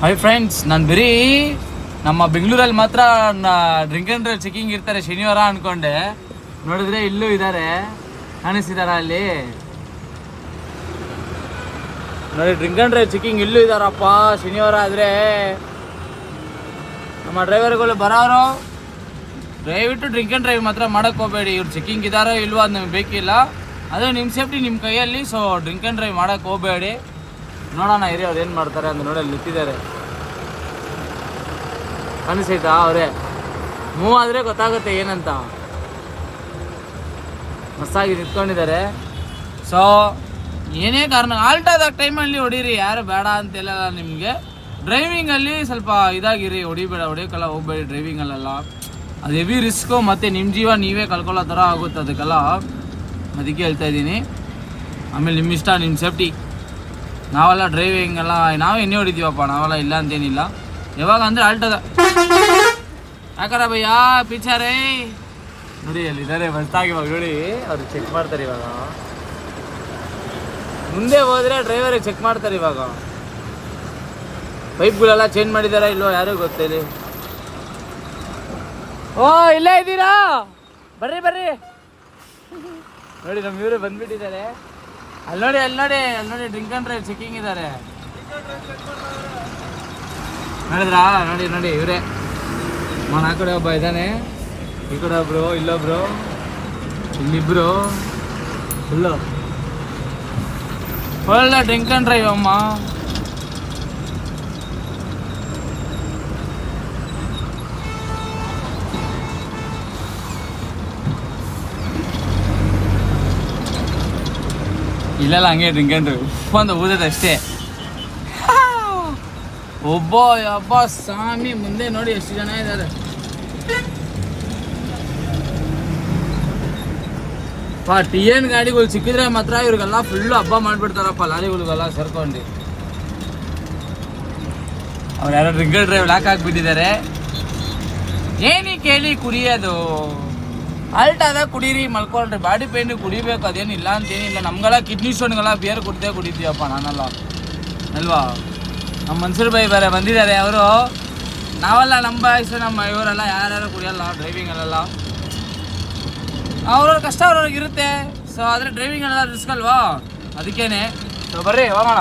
Hi friends, ನಾನು ಬರೀ ನಮ್ಮ ಬೆಂಗಳೂರಲ್ಲಿ ಮಾತ್ರ ಡ್ರಿಂಕ್ ಆ್ಯಂಡ್ ಡ್ರೈವ್ ಚೆಕಿಂಗ್ ಇರ್ತಾರೆ ಶನಿವಾರ ಅಂದ್ಕೊಂಡೆ. ನೋಡಿದ್ರೆ ಇಲ್ಲೂ ಇದ್ದಾರೆ, ಕಾಣಿಸ್ತಿದಾರ ಅಲ್ಲಿ ನೋಡಿ. ಡ್ರಿಂಕ್ ಆ್ಯಂಡ್ ಡ್ರೈವ್ ಚೆಕಿಂಗ್ ಇಲ್ಲೂ ಇದ್ದಾರಪ್ಪ ಶನಿವಾರ ಆದರೆ. ನಮ್ಮ ಡ್ರೈವರ್ಗಳು ಬರೋರು ದಯವಿಟ್ಟು ಡ್ರಿಂಕ್ ಆ್ಯಂಡ್ ಡ್ರೈವ್ ಮಾತ್ರ ಮಾಡೋಕ್ಕೆ ಹೋಗಬೇಡಿ. ಇವ್ರು ಚೆಕಿಂಗ್ ಇದ್ದಾರೋ ಇಲ್ವೋ ಅದು ನಮಗೆ ಬೇಕಿಲ್ಲ, ಅದು ನಿಮ್ಮ ಸೇಫ್ಟಿ ನಿಮ್ಮ ಕೈಯಲ್ಲಿ. ಸೊ ಡ್ರಿಂಕ್ ಆ್ಯಂಡ್ ಡ್ರೈವ್ ಮಾಡೋಕ್ಕೆ ಹೋಗಬೇಡಿ. ನೋಡೋಣ ಇರಿ ಅವ್ರು ಏನು ಮಾಡ್ತಾರೆ ಅಂತ. ನೋಡಿ ಅಲ್ಲಿ ನಿಂತಿದ್ದಾರೆ, ಕಾಣಿಸೈತಾ? ಅವರೇ ಮೂವ್ ಆದರೆ ಗೊತ್ತಾಗುತ್ತೆ ಏನಂತ. ಮಸ್ತಾಗಿ ನಿಂತ್ಕೊಂಡಿದ್ದಾರೆ. ಸೊ ಏನೇ ಕಾರಣ ಆಲ್ಟ್ ಆದಾಗ ಟೈಮಲ್ಲಿ ಹೊಡೀರಿ, ಯಾರು ಬೇಡ ಅಂತೆಲ್ಲ. ನಿಮಗೆ ಡ್ರೈವಿಂಗಲ್ಲಿ ಸ್ವಲ್ಪ ಇದಾಗಿರಿ, ಹೊಡಿಯೋಕ್ಕೆಲ್ಲ ಹೋಗ್ಬೇಡಿ ಡ್ರೈವಿಂಗಲ್ಲೆಲ್ಲ. ಅದು ಹೆವಿ ರಿಸ್ಕು, ಮತ್ತು ನಿಮ್ಮ ಜೀವ ನೀವೇ ಕಳ್ಕೊಳ್ಳೋ ಥರ ಆಗುತ್ತೆ ಅದಕ್ಕೆಲ್ಲ. ಅದಕ್ಕೆ ಹೇಳ್ತಾ ಇದ್ದೀನಿ. ಆಮೇಲೆ ನಿಮ್ಮ ಇಷ್ಟ, ನಿಮ್ಮ ಸೇಫ್ಟಿ. ನಾವೆಲ್ಲ ಡ್ರೈವಿಂಗೆಲ್ಲ ನಾವೇ ಎಣ್ಣೆ ಹೊಡಿತೀವಪ್ಪ, ನಾವೆಲ್ಲ ಇಲ್ಲ ಅಂತೇನಿಲ್ಲ. ಯಾವಾಗ ಅಂದರೆ ಆಲ್ಟದ ಯಾಕಾರ ಭಯ್ಯ ಪಿಚಾರೇ ನೋಡಿ ಅಲ್ಲಿದ್ದಾರೆ ಮಸ್ತಾಗಿ. ಇವಾಗ ನೋಡಿ ಅವ್ರು ಚೆಕ್ ಮಾಡ್ತಾರೆ. ಇವಾಗ ಮುಂದೆ ಹೋದರೆ ಡ್ರೈವರಿಗೆ ಚೆಕ್ ಮಾಡ್ತಾರೆ. ಇವಾಗ ಪೈಪ್ಗಳೆಲ್ಲ ಚೇಂಜ್ ಮಾಡಿದಾರ ಇಲ್ಲೋ ಯಾರಿಗೂ ಗೊತ್ತಿಲ್ಲ. ಓ ಇಲ್ಲೇ ಇದ್ದೀರಾ, ಬರ್ರಿ ಬರ್ರಿ. ನೋಡಿ ನಮ್ಮ ಇವರೇ ಬಂದ್ಬಿಟ್ಟಿದ್ದಾರೆ. ಅಲ್ಲಿ ನೋಡಿ ಡ್ರಿಂಕ್ ಆ್ಯಂಡ್ ಡ್ರೈವ್ ಚೆಕಿಂಗ್ ಇದ್ದಾರೆ. ನೋಡಿದ್ರಾ? ನೋಡಿ ಇವರೇ. ಆ ಕಡೆ ಒಬ್ಬ ಇದ್ದಾನೆ, ಈ ಕಡೆ ಒಬ್ರು, ಇಲ್ಲೊಬ್ರು, ಇಲ್ಲಿಬ್ರು. ಒಳ್ಳೆ ಡ್ರಿಂಕ್ ಆ್ಯಂಡ್ ಡ್ರೈವ್ ಅಮ್ಮ. ಇಲ್ಲೆಲ್ಲ ಹಂಗೆ ಡ್ರಿಂಕ್ ಆ್ಯಂಡ್ ಡ್ರೈವ್ ಒಂದು ಊದದ ಅಷ್ಟೇ. ಒಬ್ಬ ಸ್ವಾಮಿ ಮುಂದೆ ನೋಡಿ ಎಷ್ಟು ಜನ ಇದ್ದಾರೆ. TN ಗಾಡಿಗಳು ಸಿಕ್ಕಿದ್ರೆ ಮಾತ್ರ ಇವ್ರಿಗೆಲ್ಲ ಫುಲ್ಲು ಹಬ್ಬ ಮಾಡಿಬಿಡ್ತಾರಪ್ಪ, ಲಾರಿಗಳಿಗೆಲ್ಲ ಸೇರ್ಕೊಂಡು. ಅವ್ರು ಯಾರೋ ಡ್ರಿಂಕ್ ಆ್ಯಂಡ್ ಡ್ರೈವ್ ಲಾಕ್ ಹಾಕ್ಬಿಟ್ಟಿದ್ದಾರೆ. ಏನಕ್ಕೆ ಹೇಳಿ ಕುಡಿಯೋದು, ಆಲ್ಟ್ ಆದಾಗ ಕುಡೀರಿ, ಮಲ್ಕೊಳ್ರಿ. ಬಾಡಿ ಪೇಯ್ನು ಕುಡಿಬೇಕು, ಅದೇನಿಲ್ಲ ಅಂತೇನಿಲ್ಲ. ನಮ್ಗೆಲ್ಲ ಕಿಡ್ನಿ ಸ್ಟೋನ್ಗೆಲ್ಲ ಬಿಯರ್ ಕುಡಿತೀವಪ್ಪ, ನಾನಲ್ಲ ಅಲ್ವಾ. ನಮ್ಮ ಮನ್ಸೂರ್ ಬೈ ಬೇರೆ ಬಂದಿದ್ದಾರೆ. ಅವರು ನಾವೆಲ್ಲ ನಮ್ಮ ಬಾಯ್ಸು, ನಮ್ಮ ಇವರೆಲ್ಲ ಯಾರ್ಯಾರು ಕುಡಿಯಲ್ಲ ಡ್ರೈವಿಂಗಲ್ಲೆಲ್ಲ. ಅವ್ರವ್ರ ಕಷ್ಟ ಅವ್ರವ್ರಿಗೆ ಇರುತ್ತೆ. ಸೊ ಆದರೆ ಡ್ರೈವಿಂಗಲ್ಲೆಲ್ಲ ರಿಸ್ಕ್ ಅಲ್ವಾ, ಅದಕ್ಕೇನೆ. ಸೊ ಬರ್ರಿ ಹೋಗೋಣ.